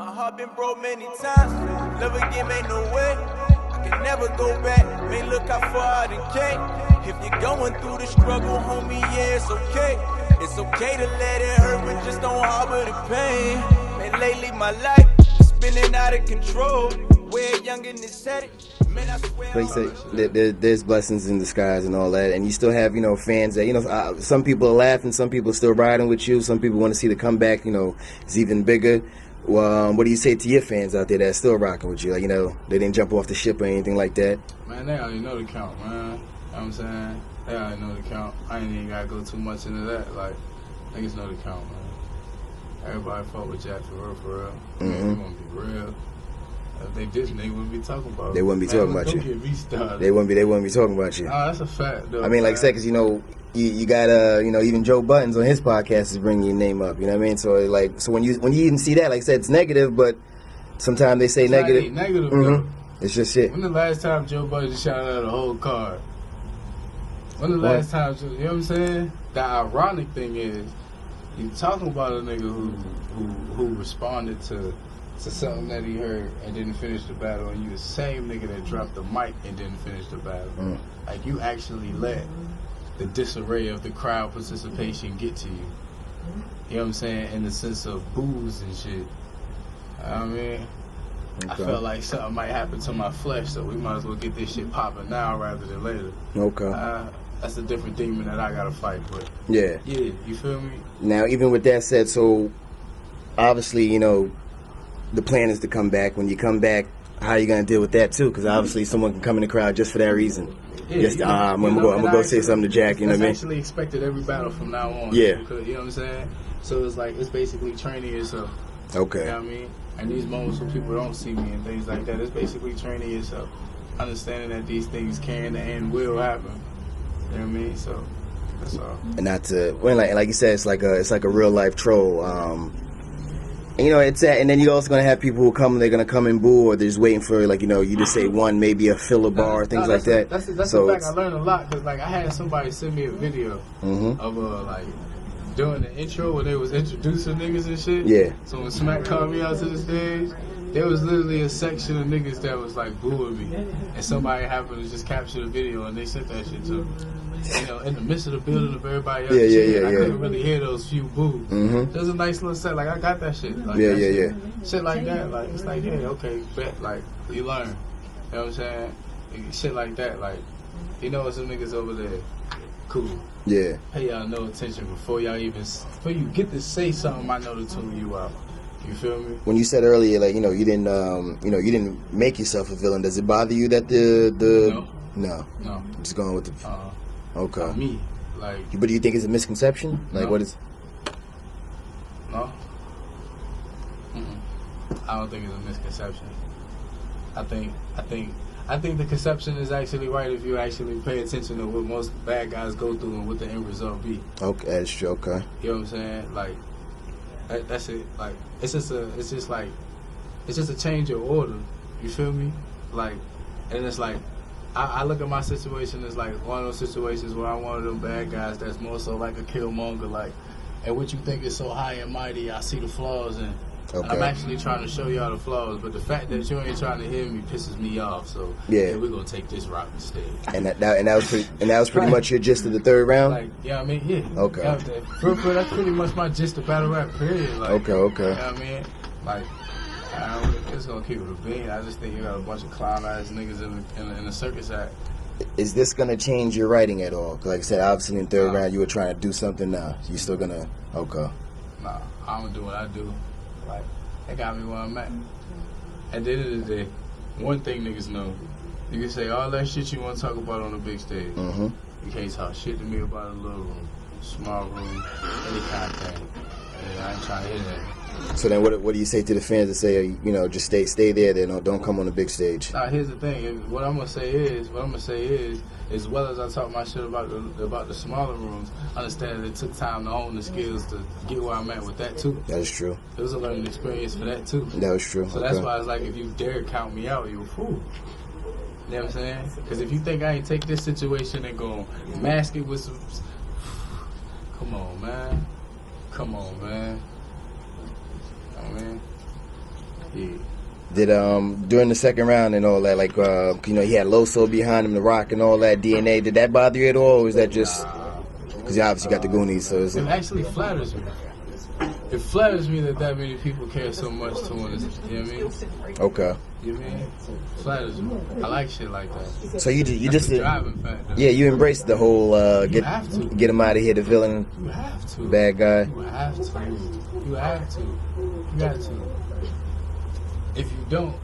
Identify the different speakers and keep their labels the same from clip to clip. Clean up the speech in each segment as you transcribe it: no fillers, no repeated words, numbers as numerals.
Speaker 1: My heart been broke many times. Love again, ain't no way. I can never go back. May look how far I done came. If you're going through the struggle, homie, yeah, it's okay. It's okay to let it hurt, but just don't harbor the pain. Man, lately my life is spinning out of control. Way young in this setting. Man, I swear.
Speaker 2: But you say there's blessings in disguise and all that, and you still have, fans that, some people are laughing, some people are still riding with you, some people want to see the comeback, is even bigger. What do you say to your fans out there that are still rocking with you? Like, they didn't jump off the ship or anything like that?
Speaker 3: Man, they already know the count, man. You know what I'm saying? They already know the count. I ain't even gotta go too much into that. Like, niggas know the count, man. Everybody fuck with Jack for real.
Speaker 2: Mm-hmm.
Speaker 3: They gonna be real. If they didn't, they wouldn't be talking about it.
Speaker 2: They wouldn't be talking about you.
Speaker 3: Don't get me started.
Speaker 2: They wouldn't be talking about you.
Speaker 3: Oh, that's a fact, though.
Speaker 2: I mean, like I said, because, you got, even Joe Buddens on his podcast is bringing your name up, you know what I mean? So, so when you even see that, like I said, it's negative, but sometimes they say negative.
Speaker 3: Negative,
Speaker 2: mm-hmm. It's just shit.
Speaker 3: When the last time Joe Buddens shouted out a whole card? When the last time, you know what I'm saying? The ironic thing is, you talking about a nigga who responded to something that he heard and didn't finish the battle, and you the same nigga that dropped the mic and didn't finish the battle. Like, you actually let the disarray of the crowd participation get to you. You know what I'm saying? In the sense of boos and shit. I mean, okay. I felt like something might happen to my flesh, so we might as well get this shit popping now rather than later.
Speaker 2: Okay.
Speaker 3: That's a different demon that I gotta fight, but
Speaker 2: yeah,
Speaker 3: you feel me?
Speaker 2: Now, even with that said, so obviously, the plan is to come back. When you come back, how are you gonna deal with that too? Because obviously, someone can come in the crowd just for that reason. Yeah, I'm gonna go say something to Jack. You know what I mean?
Speaker 3: Actually expected every battle from now on.
Speaker 2: Yeah.
Speaker 3: Because, you know what I'm saying? So it's basically training yourself.
Speaker 2: Okay.
Speaker 3: You know what I mean? And these moments when people don't see me and things like that, it's basically training yourself, understanding that these things can and will happen. You know what I mean? So that's all.
Speaker 2: And not to like you said, it's like a real life troll. And, and then you're also gonna have people who come. They're gonna come and boo, or they're just waiting for you just say one, maybe a filler bar, things like that.
Speaker 3: That's so a fact. I learned a lot because I had somebody send me a video of doing the intro when they was introducing niggas and shit.
Speaker 2: Yeah.
Speaker 3: So when Smack called me out to the stage, there was literally a section of niggas that was booing me, and somebody happened to just capture the video and they sent that shit to me. In the midst of the building of everybody else, I couldn't really hear those few boos. There's a nice little set, I got that shit. Shit like that, it's okay, bet, you learn. You know what I'm saying? Shit like that, some niggas over there, cool.
Speaker 2: Yeah.
Speaker 3: Pay y'all no attention before you get to say something, I know to tune you out. You feel me?
Speaker 2: When you said earlier, you didn't make yourself a villain. Does it bother you that the
Speaker 3: No.
Speaker 2: Just going with the. Okay.
Speaker 3: Not me,
Speaker 2: But do you think it's a misconception?
Speaker 3: No.
Speaker 2: What is?
Speaker 3: No. I don't think it's a misconception. I think the conception is actually right if you actually pay attention to what most bad guys go through and what the end result be.
Speaker 2: Okay, that's true. Okay.
Speaker 3: You know what I'm saying? That's it. It's just a change of order. You feel me? And it's I look at my situation as one of those situations where I'm one of them bad guys that's more so like a killmonger. And what you think is so high and mighty, I see the flaws in. Okay. I'm actually trying to show y'all the flaws, but the fact that you ain't trying to hear me pisses me off. So we're gonna take this route instead. And
Speaker 2: that was pretty much your gist of the third round.
Speaker 3: Yeah.
Speaker 2: Okay.
Speaker 3: That's pretty much my gist of battle rap. Period.
Speaker 2: Okay.
Speaker 3: You know what I mean? I'm just gonna keep it a bean. I just think you got a bunch of clown ass niggas in the circus act.
Speaker 2: Is this gonna change your writing at all? Cause like I said, obviously in the third round you were trying to do something. Now you still gonna? Okay.
Speaker 3: Nah, I'm gonna do what I do. That got me where I'm at. At the end of the day, one thing niggas know, you can say all that shit you want to talk about on the big stage. You can't talk shit to me about a little room, small room, any kind of thing. I ain't trying to hear that.
Speaker 2: So then what do you say to the fans that say, just stay there, don't come on the big stage?
Speaker 3: Nah, here's the thing. What I'm gonna say is, as well as I talk my shit about the smaller rooms, understand that it took time to hone the skills to get where I'm at with that too.
Speaker 2: That is true.
Speaker 3: It was a learning experience for that too.
Speaker 2: That was true.
Speaker 3: So that's why it's if you dare count me out, you a fool. You know what I'm saying? Because if you think I ain't take this situation and go mask it with some... Come on, man. Yeah.
Speaker 2: Did during the second round and all that, like you know, he had Loso behind him, The Rock and all that, DNA. Did that bother you at all, or was that just because you obviously got the Goonies? So
Speaker 3: it actually flatters me. It flatters me that many people care so much to want to. You know what I mean?
Speaker 2: Okay.
Speaker 3: You know what I mean? It flatters me. I like shit like that.
Speaker 2: So you just
Speaker 3: the driving factor.
Speaker 2: Yeah, you embraced the whole get him out of here, the villain,
Speaker 3: you have to,
Speaker 2: bad guy.
Speaker 3: You have to. You have to. You got to. If you don't,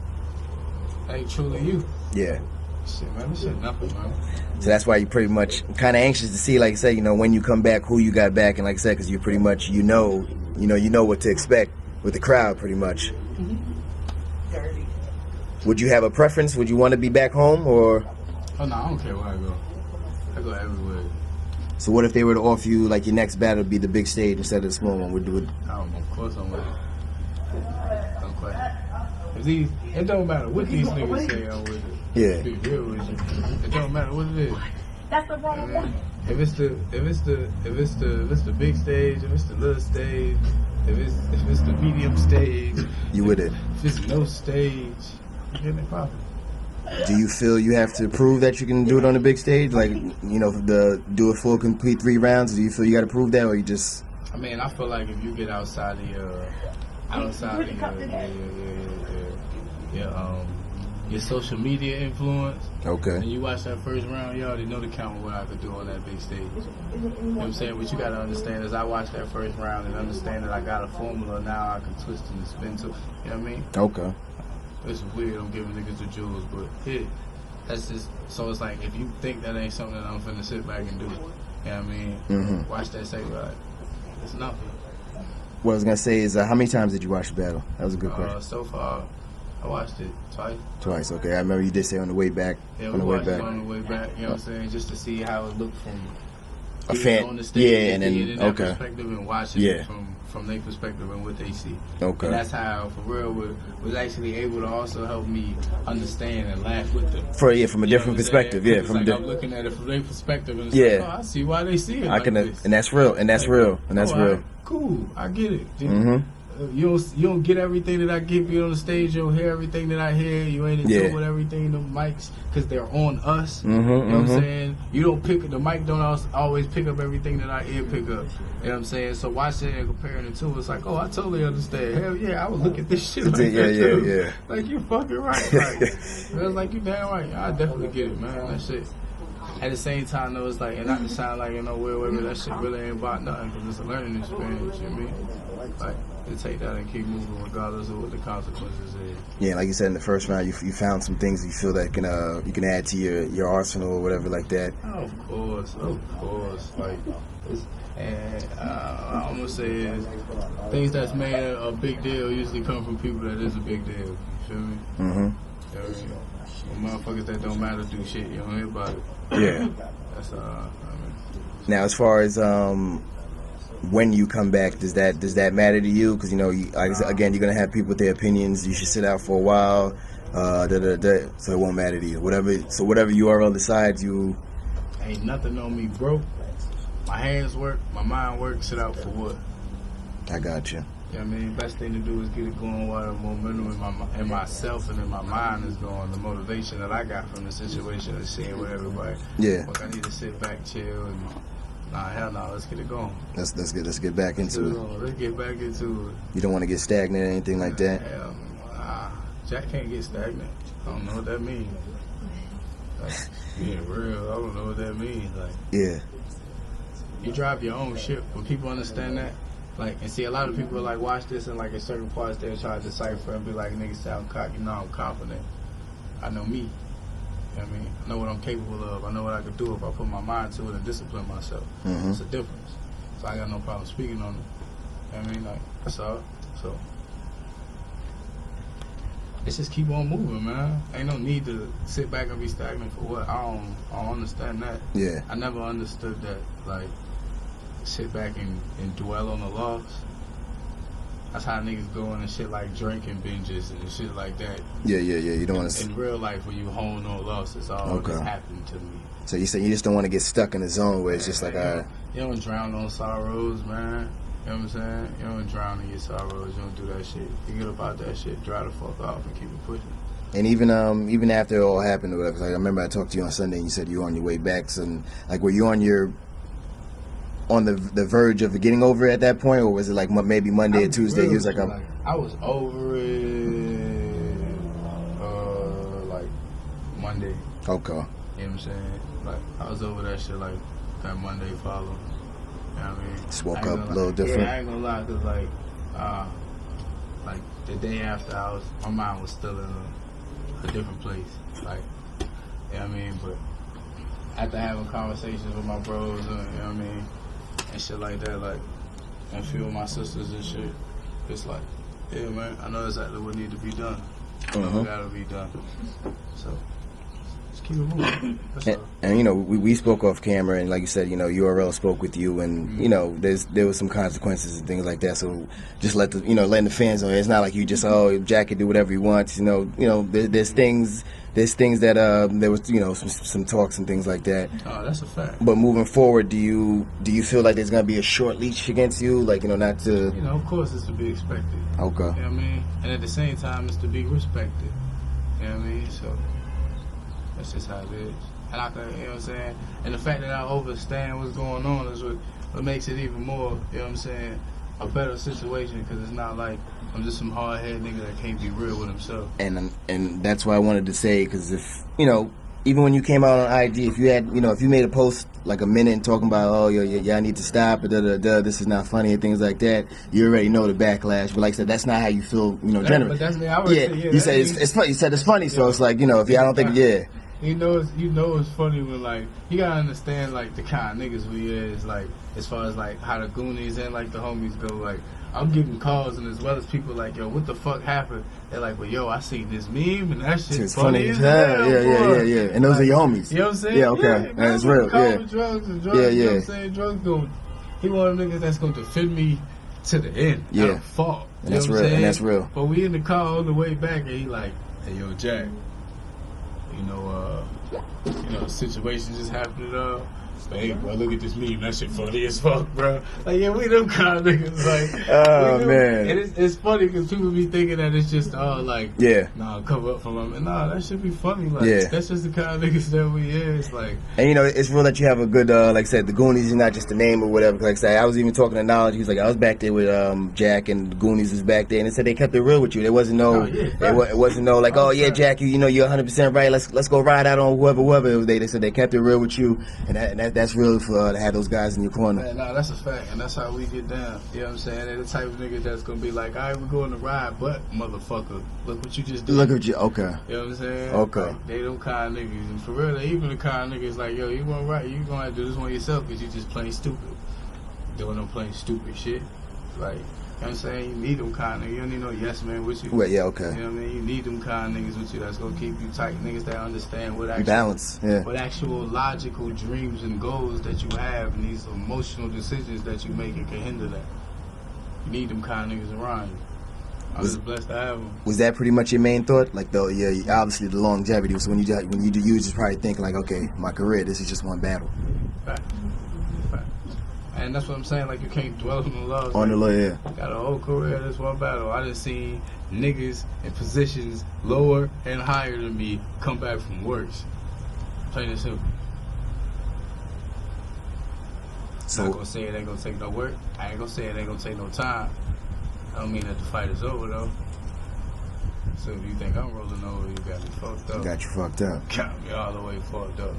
Speaker 3: that ain't truly you.
Speaker 2: Yeah.
Speaker 3: Shit, man, this shit nothing, man.
Speaker 2: So that's why you're pretty much kind of anxious to see, like I said, you know, when you come back, who you got back, and like I said, because you're pretty much, you know what to expect with the crowd, pretty much.
Speaker 3: Mm-hmm.
Speaker 2: Would you have a preference? Would you want to be back home, or?
Speaker 3: Oh no, I don't care where I go. I go everywhere.
Speaker 2: So what if they were to offer you, like, your next battle would be the big stage instead of the small one?
Speaker 3: I don't know. Of course I'm with it. No question. It don't matter what these niggas say, I'm with it.
Speaker 2: Yeah.
Speaker 3: Be real with you. It don't matter what it is.
Speaker 4: That's the wrong one.
Speaker 3: If it's the big stage, if it's the little stage, if it's the medium stage,
Speaker 2: You with it?
Speaker 3: If it's no stage, you get it poppin'.
Speaker 2: Do you feel you have to prove that you can do it on the big stage? Like, you know, do a full, complete 3 rounds? Do you feel you got to prove that, or you just?
Speaker 3: I mean, I feel like if you get outside of your social media influence,
Speaker 2: Okay.
Speaker 3: and you watch that first round, you already know the count of what I could do on that big stage. You know what I'm saying? What you gotta understand is I watched that first round and understand that I got a formula now I can twist and spin to. You know what I mean?
Speaker 2: Okay.
Speaker 3: It's weird, I'm giving niggas the jewels, but yeah, that's just, so it's like, if you think that ain't something that I'm finna sit back and do, you know what I mean?
Speaker 2: Mm-hmm.
Speaker 3: Watch that second ride. It's nothing.
Speaker 2: What I was gonna say is, how many times did you watch the battle? That was a good question.
Speaker 3: So far, I watched it twice.
Speaker 2: Twice, okay. I remember you did say on the way back.
Speaker 3: Yeah,
Speaker 2: on
Speaker 3: we
Speaker 2: the way
Speaker 3: watched
Speaker 2: back.
Speaker 3: it on the way back, you know what I'm saying? Just to see how it looked from
Speaker 2: A fan,
Speaker 3: on the stage,
Speaker 2: yeah, and then
Speaker 3: in that
Speaker 2: okay,
Speaker 3: perspective, and watching it from their perspective and what they see.
Speaker 2: Okay.
Speaker 3: And that's how, for real, was actually able to also help me understand and laugh with them.
Speaker 2: From a different perspective, yeah.
Speaker 3: From I'm looking at it from their perspective, and it's
Speaker 2: yeah,
Speaker 3: like, oh, I see why they see it.
Speaker 2: I can, this. And that's real, and that's real, and that's real.
Speaker 3: Right, cool, I get it.
Speaker 2: Mm-hmm.
Speaker 3: You don't get everything that I give you on the stage. You don't hear everything that I hear. You ain't in tune with everything. The mics, because they're on us.
Speaker 2: Mm-hmm,
Speaker 3: you know what I'm saying? You don't pick the mic. Don't always pick up everything that I ear pick up. You know what I'm saying? So watching it and comparing the two, it's like, oh, I totally understand. Hell yeah, I would look at this shit like that too.
Speaker 2: Yeah.
Speaker 3: Like, you fucking right. Like, I was like, you damn right. I definitely get it, man. That shit. At the same time, though, it's like, and not to sound like, you know, weird way, but that shit really ain't about nothing, because it's a learning experience. You know what I mean? Like, to take that and keep moving regardless of what the consequences is.
Speaker 2: Yeah, like you said in the first round, you found some things you feel that you can add to your arsenal or whatever like that.
Speaker 3: Oh, of course. Like, and I'm gonna say is things that's made a big deal usually come from people that is a big deal. You feel me?
Speaker 2: Mm-hmm.
Speaker 3: When motherfuckers that don't matter do shit, you don't hear about it.
Speaker 2: Yeah.
Speaker 3: That's I mean.
Speaker 2: Now, as far as when you come back, does that matter to you? Because, you know, again, you're gonna have people with their opinions. You should sit out for a while, so it won't matter to you. Whatever URL decides, you
Speaker 3: ain't nothing on me, bro. My hands work, my mind works. Sit out for what?
Speaker 2: I got you.
Speaker 3: You know what I mean? Best thing to do is get it going while the momentum in myself and in my mind is going. The motivation that I got from the situation is sharing with everybody.
Speaker 2: Yeah.
Speaker 3: Like, I need to sit back, chill, and hell no, let's get it going.
Speaker 2: Let's get back into it.
Speaker 3: Let's get back into it.
Speaker 2: You don't want to get stagnant or anything like that?
Speaker 3: Hell, Jack can't get stagnant. I don't know what that means. Like, being real, I don't know what that means. Like,
Speaker 2: yeah.
Speaker 3: You drive your own ship. When people understand that, like, and see, a lot of people are like, watch this, and like in certain parts they'll try to decipher and be like, niggas sound cocky. No, I'm confident. I know me. You know what I mean? I know what I'm capable of. I know what I could do if I put my mind to it and discipline myself.
Speaker 2: Mm-hmm.
Speaker 3: It's a difference. So I got no problem speaking on it. You know what I mean? Like, that's all. So let's just keep on moving, man. Ain't no need to sit back and be stagnant for what? I don't understand that.
Speaker 2: Yeah.
Speaker 3: I never understood that, like, sit back and dwell on the loss. That's how niggas go in and shit like drinking binges and shit like that.
Speaker 2: Yeah. You don't want to.
Speaker 3: In real life, when you hold no losses, all just happened to me.
Speaker 2: So you say you just don't want to get stuck in the zone where it's just like,
Speaker 3: you don't drown on sorrows, man. You know what I'm saying? You don't drown in your sorrows. You don't do that shit. You get up out that shit, dry the fuck off, and keep it pushing.
Speaker 2: And even after it all happened or whatever, like I remember I talked to you on Sunday and you said you were on your way back. So, like, were you on the verge of getting over it at that point, or was it like maybe Monday or Tuesday? You was like,
Speaker 3: I was over it like Monday.
Speaker 2: Okay.
Speaker 3: You know what I'm saying? Like, I was over that shit like that Monday following. You know what I mean?
Speaker 2: Just woke up a little different.
Speaker 3: Yeah, I ain't gonna lie, cause like the day after, my mind was still in a different place. Like, you know what I mean? But after having conversations with my bros, and, you know what I mean, and shit like that, like, and a few of my sisters and shit, it's like, yeah, man, I know exactly what need to be done. What gotta be done. So, just keep it moving.
Speaker 2: And you know, we spoke off camera, and like you said, you know, URL spoke with you, and you know, there was some consequences and things like that. So just letting the fans know, it's not like you just Jack can do whatever he wants. You know, there's things that there was some talks and things like that.
Speaker 3: Oh, that's a fact.
Speaker 2: But moving forward, do you feel like there's gonna be a short leash against you? Like, not to.
Speaker 3: Of course, it's to be expected.
Speaker 2: Okay.
Speaker 3: You know what I mean? And at the same time, it's to be respected. You know what I mean? So that's just how it is. And I can, you know what I'm saying? And the fact that I understand what's going on is what makes it even more, you know what I'm saying, a better situation, because it's not like I'm just some hard-headed nigga that can't be real with himself.
Speaker 2: And that's why I wanted to say, because if, even when you came out on IG, if you had, if you made a post like a minute and talking about, y'all need to stop, this is not funny and things like that, you already know the backlash. But like I said, that's not how you feel, generally.
Speaker 3: But that's me. I would say,
Speaker 2: you said it's funny. You said it's funny, so it's like, if y'all don't think,
Speaker 3: You know it's funny when, like, you gotta understand, like, the kind of niggas we is, like, as far as, like, how the Goonies and, like, the homies go. Like, I'm getting calls, and as well as people like, yo, what the fuck happened? They're like, well, yo, I seen this meme, and that shit's funny as hell.
Speaker 2: Yeah. And those are your homies.
Speaker 3: You know what I'm saying?
Speaker 2: Yeah, okay.
Speaker 3: Yeah,
Speaker 2: it's real,
Speaker 3: drugs, you know
Speaker 2: yeah.
Speaker 3: what I'm saying? Drugs he one of them niggas that's gonna defend me to the end.
Speaker 2: Yeah.
Speaker 3: Out of fault.
Speaker 2: And that's real, and that's real.
Speaker 3: But we in the car on the way back, and he like, hey, yo, Jack, the situation just happened. Hey, bro, look at this meme. That shit funny as fuck, bro. Like, yeah, we them kind of niggas. Like,
Speaker 2: oh, man.
Speaker 3: And it's funny because people be thinking that it's just, cover up for them. And that should be funny. Like, that's just the kind of niggas that we is. Like,
Speaker 2: and it's real that you have a good, like I said, the Goonies is not just the name or whatever. Like I said, I was even talking to Knowledge. He was like, I was back there with Jack, and the Goonies was back there, and they said they kept it real with you. There wasn't no, it wasn't no like, Jack, you're 100% right. Let's go ride out on whoever. They said they kept it real with you, and that's real to have those guys in your corner.
Speaker 3: Man, that's a fact, and that's how we get down. You know what I'm saying? They're the type of nigga that's gonna be like, all right, we're going to ride, but motherfucker, look what you just did.
Speaker 2: Look at you, okay.
Speaker 3: You know what I'm saying?
Speaker 2: Okay.
Speaker 3: Like, they them kind of niggas, and for real, they even the kind of niggas like, yo, you gonna ride, you gonna have to do this one yourself because you just plain stupid. Doing them plain stupid shit. Like, you know what I'm saying? You need them kind of niggas. You don't need no yes man with you.
Speaker 2: Well, yeah, okay.
Speaker 3: You know what I mean? You need them kind of niggas with you that's gonna keep you tight. Niggas that understand what actual
Speaker 2: balance,
Speaker 3: what actual logical dreams and goals that you have, and these emotional decisions that you make, and can hinder that. You need them kind of niggas around you. I'm just blessed to have them.
Speaker 2: Was that pretty much your main thought? Like, obviously the longevity. So when you just probably think like, okay, my career, this is just one battle.
Speaker 3: Fact. And that's what I'm saying, like, you can't dwell on the laws.
Speaker 2: On the law, yeah.
Speaker 3: Got a whole career, this one battle. I done seen niggas in positions lower and higher than me come back from worse. Plain and simple. So, I'm not gonna say it ain't gonna take no work. I ain't gonna say it ain't gonna take no time. I don't mean that the fight is over, though. So if you think I'm rolling over, you got me fucked up.
Speaker 2: Got you fucked up.
Speaker 3: Got me all the way fucked up.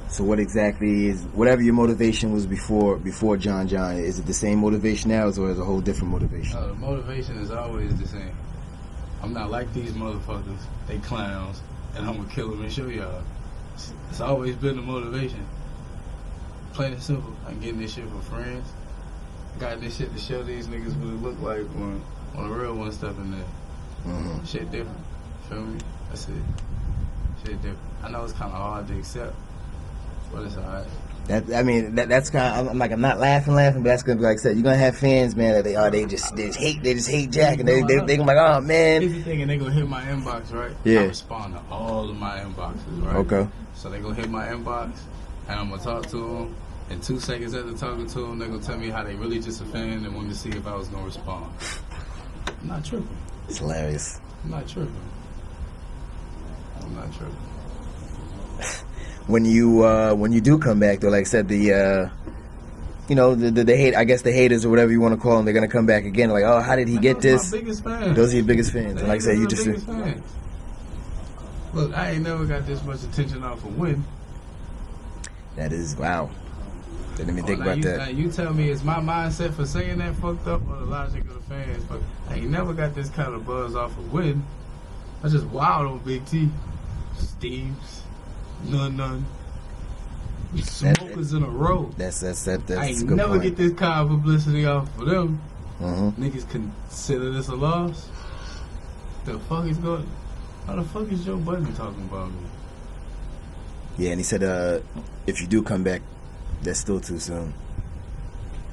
Speaker 2: So what exactly is, whatever your motivation was before John, is it the same motivation now, or is it a whole different motivation?
Speaker 3: The motivation is always the same. I'm not like these motherfuckers. They clowns, and I'm gonna kill them and show y'all. It's always been the motivation. Plain and simple. I'm getting this shit for friends. Got this shit to show these niggas what it look like when a real one step in there.
Speaker 2: Mm-hmm.
Speaker 3: Shit different. Feel me? That's it. Shit different. I know it's kind of hard to accept. But it's alright.
Speaker 2: That's kind of, I'm not laughing, but that's gonna be like I said. You're gonna have fans, man. That they just hate Jack, and they gonna be like, oh man.
Speaker 3: Here's the thing, and they gonna hit my inbox, right?
Speaker 2: Yeah.
Speaker 3: I respond to all of my inboxes, right?
Speaker 2: Okay.
Speaker 3: So they gonna hit my inbox, and I'm gonna talk to them, And 2 seconds after talking to them, they're going to tell me how they really just a fan and wanted to see if I was going to respond. I'm not tripping.
Speaker 2: It's hilarious.
Speaker 3: I'm not tripping.
Speaker 2: When you do come back, though, like I said, the hate, I guess the haters or whatever you want to call them, they're going to come back again. Like, oh, how did he get this?
Speaker 3: My biggest fans.
Speaker 2: Those are your biggest fans. And like I said, you just...
Speaker 3: fans. Look, I ain't never got this much attention off a win.
Speaker 2: That is, wow. Didn't even think about that.
Speaker 3: Now you tell me, is my mindset for saying that fucked up or the logic of the fans? But I ain't never got this kind of buzz off a win. I just wild on Big T. Steve's. None. Smokers in a row.
Speaker 2: That's
Speaker 3: I ain't
Speaker 2: a good
Speaker 3: never
Speaker 2: point.
Speaker 3: get this kind of publicity off for them.
Speaker 2: Mm-hmm.
Speaker 3: Niggas consider this a loss. The fuck is going? How the fuck is Joe Budden talking about me?
Speaker 2: Yeah, and he said, if you do come back, that's still too soon.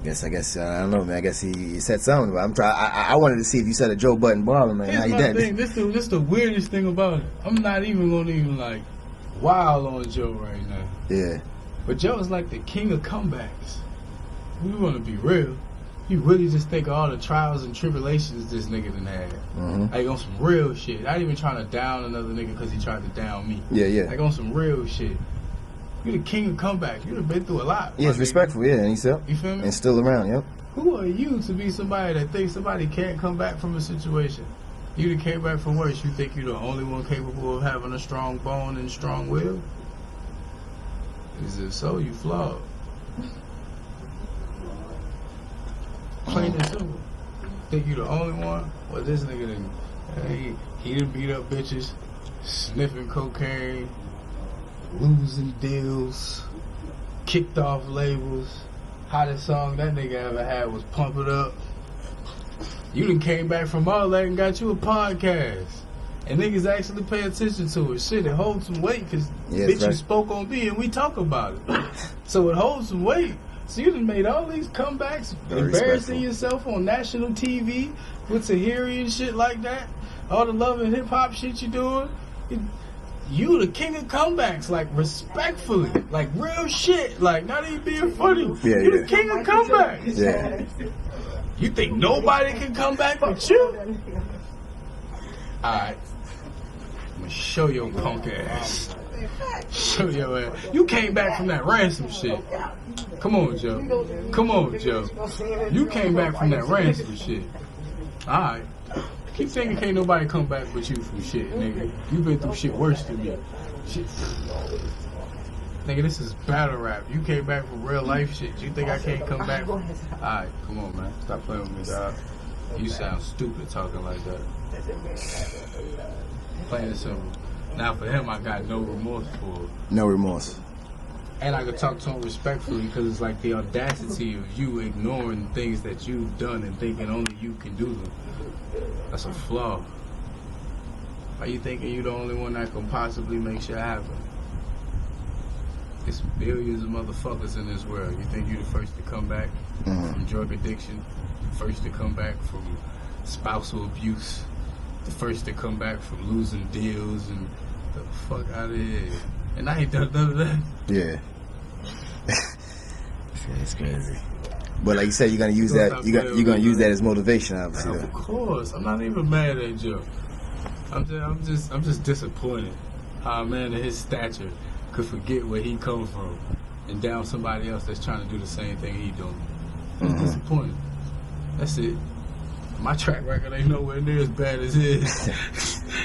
Speaker 2: I guess I don't know, man. I guess he said something. But I wanted to see if you said a Joe Budden baller, man.
Speaker 3: Here's
Speaker 2: How you
Speaker 3: my
Speaker 2: did?
Speaker 3: thing. This the weirdest thing about it. I'm not even gonna like wild on Joe right now.
Speaker 2: Yeah.
Speaker 3: But Joe is like the king of comebacks. We want to be real. You really just think of all the trials and tribulations this nigga done had.
Speaker 2: Mm-hmm.
Speaker 3: Like on some real shit. Not even trying to down another nigga because he tried to down me.
Speaker 2: Yeah.
Speaker 3: Like on some real shit. You the king of comebacks. You done been through a lot.
Speaker 2: Yeah, it's respectful, yeah. And he's up.
Speaker 3: You feel me?
Speaker 2: And still around, yep.
Speaker 3: Who are you to be somebody that thinks somebody can't come back from a situation? You that came back from worse. You think you're the only one capable of having a strong bone and strong will? Is it so? You flawed. Plain and simple. Think you the only one? Well, this nigga done, he done beat up bitches, sniffing cocaine, losing deals, kicked off labels. Hottest song that nigga ever had was Pump It Up. You done came back from all that and got you a podcast. And niggas actually pay attention to it. Shit, it holds some weight because bitch, you spoke on me and we talk about it. So it holds some weight. So you done made all these comebacks, embarrassing yourself on national TV with Tahiri and shit like that. All the love and hip hop shit you doing. You the king of comebacks, like respectfully, like real shit, like not even being funny. You the king of comebacks.
Speaker 2: Yeah.
Speaker 3: You think nobody can come back with you? Alright. I'm gonna show your punk ass. Show your ass. You came back from that ransom shit. Come on, Joe. You came back from that ransom shit. Alright. Keep thinking can't nobody come back with you from shit, nigga. You been through shit worse than me. Shit. Nigga, this is battle rap. You came back from real life shit. You think I can't come back? Alright, come on, man. Stop playing with me, dog. You sound stupid talking like that. Plain and simple. Now for him, I got no remorse for it.
Speaker 2: No remorse.
Speaker 3: And I could talk to him respectfully because it's like the audacity of you ignoring things that you've done and thinking only you can do them. That's a flaw. Are you thinking you the only one that can possibly make shit happen? It's billions of motherfuckers in this world. You think you the first to come back from drug addiction? First to come back from spousal abuse? The first to come back from losing deals and the fuck out of here. And I ain't done none of that.
Speaker 2: Yeah. It's crazy. But like you said, you're gonna use that. You're gonna use that as motivation, obviously.
Speaker 3: Of course, I'm not even mad at Joe. I'm just disappointed how a man of his stature could forget where he come from and down somebody else that's trying to do the same thing he doing. I'm just disappointed. That's it. My track record ain't nowhere near as bad as his.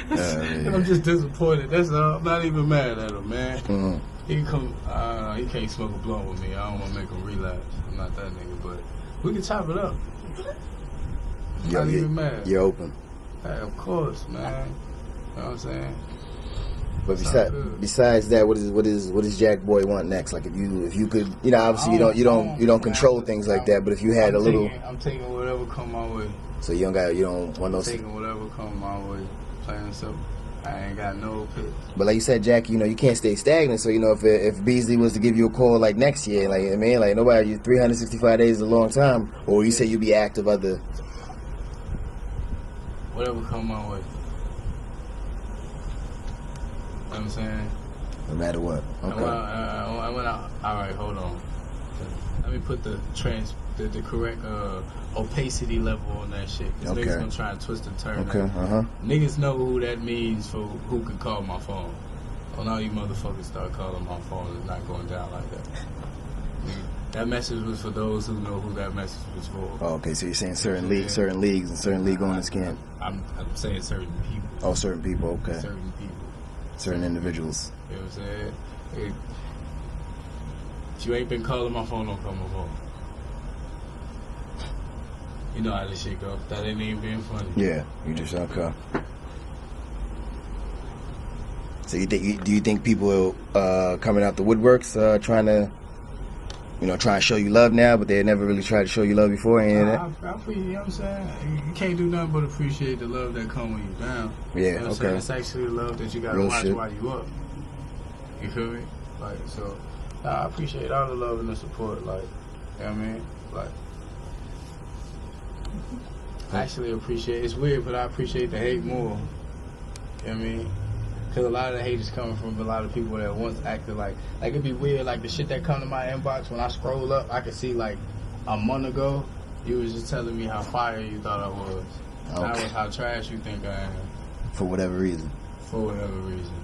Speaker 3: And I'm just disappointed. That's all. I'm not even mad at him, man. He can come. He can't smoke a blunt with me. I don't want to make him relapse. I'm not that nigga, but we can chop it up. I'm not even mad.
Speaker 2: You're open.
Speaker 3: Hey, of course, man. You know what I'm saying?
Speaker 2: But besides that, what does Jakkboy want next? Like if you could, you know, obviously you don't control things like that. But if you had
Speaker 3: I'm taking whatever come my way.
Speaker 2: So you don't want those.
Speaker 3: Taking whatever come my way. Plain and simple. I ain't got no picks.
Speaker 2: But like you said, Jack, you know, you can't stay stagnant. So, you know, if Beasley was to give you a call like next year, like, I mean, like nobody, 365 days is a long time. Or you say you be active other.
Speaker 3: Whatever come my way. You know what I'm saying?
Speaker 2: No matter what. Okay.
Speaker 3: I went out. All right, hold on. Let me put the correct opacity level on that shit. Cause niggas gonna try and twist and turn. Niggas know who that means for who can call my phone. When all you motherfuckers start calling my phone, it's not going down like that. That message was for those who know who that message was for.
Speaker 2: Oh, okay, so you're saying certain leagues, and certain league owners can't.
Speaker 3: I'm saying certain people.
Speaker 2: Oh, certain people. Okay.
Speaker 3: Certain people.
Speaker 2: Certain individuals.
Speaker 3: You know what I'm saying? If you ain't been calling my phone, don't call my phone. You know how this shit go. That ain't even being funny.
Speaker 2: Yeah, you just okay. So do you think people coming out the woodworks trying to, try and show you love now, but they never really tried to show you love before?
Speaker 3: I appreciate, you know what I'm saying? You can't do nothing but appreciate the love that come when you down.
Speaker 2: Yeah,
Speaker 3: you know what I'm saying? It's actually the love that you gotta watch while you up. You feel me? Like, so, I appreciate all the love and the support, like, you know what I mean? Like, I actually appreciate, it's weird, but I appreciate the hate more. You know what I mean? Because a lot of the hate is coming from a lot of people that once acted like it'd be weird, like the shit that come to my inbox, when I scroll up, I can see like a month ago, you was just telling me how fire you thought I was. Okay. Now it's how trash you think I am.
Speaker 2: For whatever reason.
Speaker 3: For whatever reason.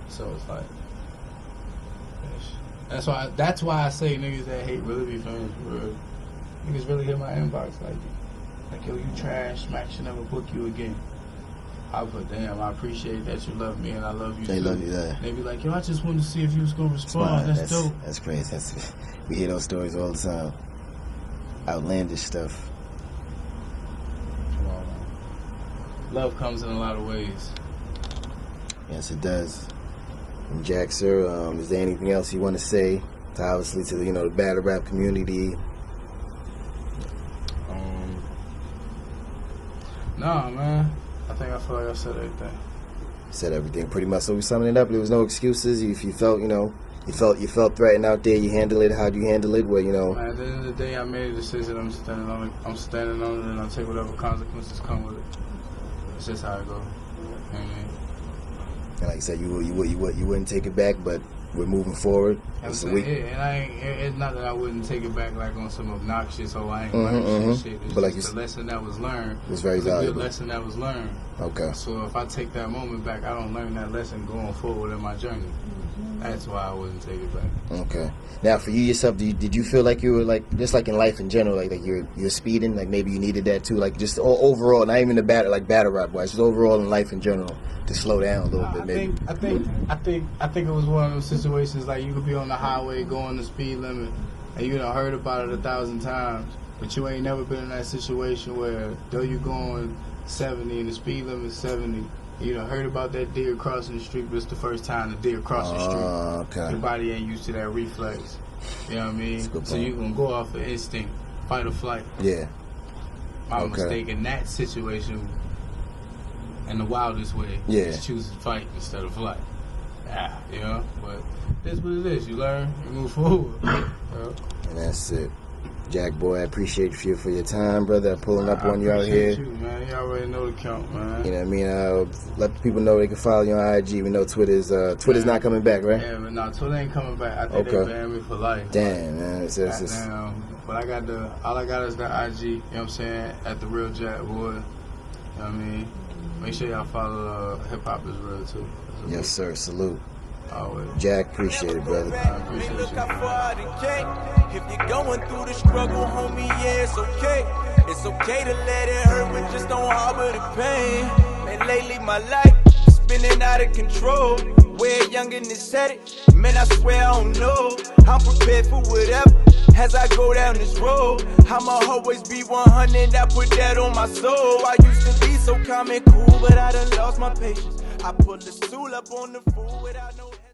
Speaker 3: So it's like, that's why I say niggas that hate really be famous for real. Niggas really hit my inbox like yo, you trash, Smack should never book you again. I put, damn, I appreciate that you love me and I love you too.
Speaker 2: They love you there.
Speaker 3: They be like, yo, I just wanted to see if you was going to respond. That's dope.
Speaker 2: That's crazy. We hear those stories all the time. Outlandish stuff.
Speaker 3: Come on, man. Love comes in a lot of ways.
Speaker 2: Yes, it does. And Jack, sir, is there anything else you want to say to, obviously, to the battle rap community?
Speaker 3: Nah, man. I feel like I said everything.
Speaker 2: Said everything pretty much. So we summing it up. There was no excuses. If you felt, you felt threatened out there, you handle it. How'd you handle it? Well,
Speaker 3: Man, at the end of the day, I made a decision. I'm standing on it, and I'll take whatever consequences come with it. It's just how it goes. You know what I mean?
Speaker 2: And like you said, you wouldn't take it back, but we're moving forward.
Speaker 3: It's not that I wouldn't take it back like on some obnoxious, I ain't learned shit. It's but just the lesson that was learned.
Speaker 2: It was very valuable.
Speaker 3: A good lesson that was learned.
Speaker 2: Okay.
Speaker 3: So if I take that moment back, I don't learn that lesson going forward in my journey. That's why I wouldn't take it back.
Speaker 2: Okay. Now, for you yourself, did you feel like you were just like in life in general, like you're speeding, like maybe you needed that too, like just overall, not even the battle rap wise, just overall in life in general, to slow down a little bit, maybe.
Speaker 3: I think it was one of those situations like you could be on the highway going the speed limit, and you done heard about it 1,000 times, but you ain't never been in that situation where though you going 70 and the speed limit is 70. You done heard about that deer crossing the street, but it's the first time the deer crossed the street.
Speaker 2: Okay.
Speaker 3: Your body ain't used to that reflex. You know what I mean? So you gonna go off of instinct, fight or flight.
Speaker 2: Yeah.
Speaker 3: My mistake in that situation, in the wildest way, is choose to fight instead of flight. Yeah, but that's what it is. You learn, you move forward.
Speaker 2: And that's it. Jakkboy, I appreciate you for your time, brother. Pulling up on you out here.
Speaker 3: You, man. You already know the count, man.
Speaker 2: You know what I mean? Let people know they can follow you on IG. We know Twitter's not coming back, right?
Speaker 3: Yeah, but no, Twitter ain't coming back. I think they banned me for life.
Speaker 2: Damn, man.
Speaker 3: But all I got is the IG, you know what I'm saying, at the real Jakkboy. You know what I mean? Make sure y'all follow Hiphopisreal too.
Speaker 2: Yes, sir. Salute.
Speaker 3: Always.
Speaker 2: Jack, appreciate it, brother.
Speaker 3: I appreciate you.
Speaker 1: If you're going through the struggle, homie, yeah, it's okay. It's okay to let it hurt, but just don't harbor the pain. Man, lately my life is spinning out of control. Where younginess headed, man, I swear I don't know. I'm prepared for whatever as I go down this road. I'ma always be 100, I put that on my soul. I used to be so calm and cool, but I done lost my patience. I put the stool up on the fool without no